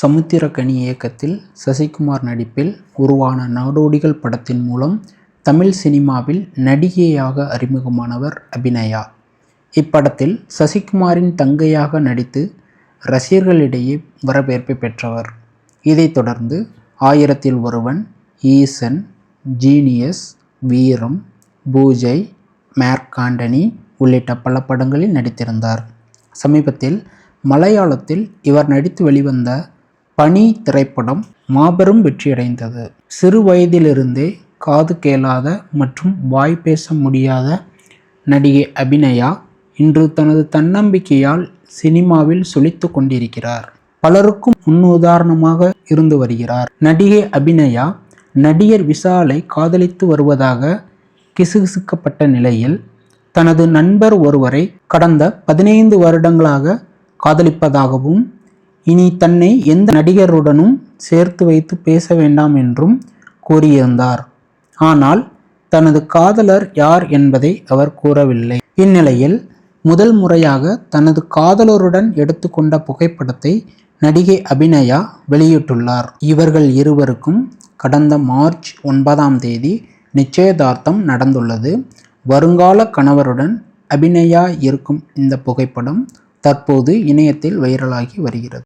சமுத்திரக்கனி இயக்கத்தில் சசிகுமார் நடிப்பில் உருவான நாடோடிகள் படத்தின் மூலம் தமிழ் சினிமாவில் நடிகையாக அறிமுகமானவர் அபிநயா. இப்படத்தில் சசிகுமாரின் தங்கையாக நடித்து ரசிகர்களிடையே வரவேற்பை பெற்றவர். இதைத் தொடர்ந்து ஆயிரத்தில் ஒருவன், ஈசன், ஜீனியஸ், வீரம், பூஜை, மார்க் ஆண்டனி உள்ளிட்ட பல படங்களில் நடித்திருந்தார். சமீபத்தில் மலையாளத்தில் இவர் நடித்து வெளிவந்த பனி திரைப்படம் மாபெரும் வெற்றியடைந்தது. சிறு வயதிலிருந்தே காது கேளாத மற்றும் வாய் பேச முடியாத நடிகை அபிநயா இன்று தனது தன்னம்பிக்கையால் சினிமாவில் சொலித்து கொண்டிருக்கிறார். பலருக்கும் முன்னுதாரணமாக இருந்து வருகிறார். நடிகை அபிநயா நடிகர் விஷாலை காதலித்து வருவதாக கிசுகிசுக்கப்பட்ட நிலையில் தனது நண்பர் ஒருவரை கடந்த 15 வருடங்களாக காதலிப்பதாகவும் இனி தன்னை எந்த நடிகருடனும் சேர்த்து வைத்து பேச வேண்டாம் என்றும் கூறியிருந்தார். ஆனால் தனது காதலர் யார் என்பதை அவர் கூறவில்லை. இந்நிலையில் முதல் முறையாக தனது காதலருடன் எடுத்துக்கொண்ட புகைப்படத்தை நடிகை அபிநயா வெளியிட்டுள்ளார். இவர்கள் இருவருக்கும் கடந்த மார்ச் 9ஆம் தேதி நிச்சயதார்த்தம் நடந்துள்ளது. வருங்கால கணவருடன் அபிநயா இருக்கும் இந்த புகைப்படம் தற்போது இணையத்தில் வைரலாகி வருகிறது.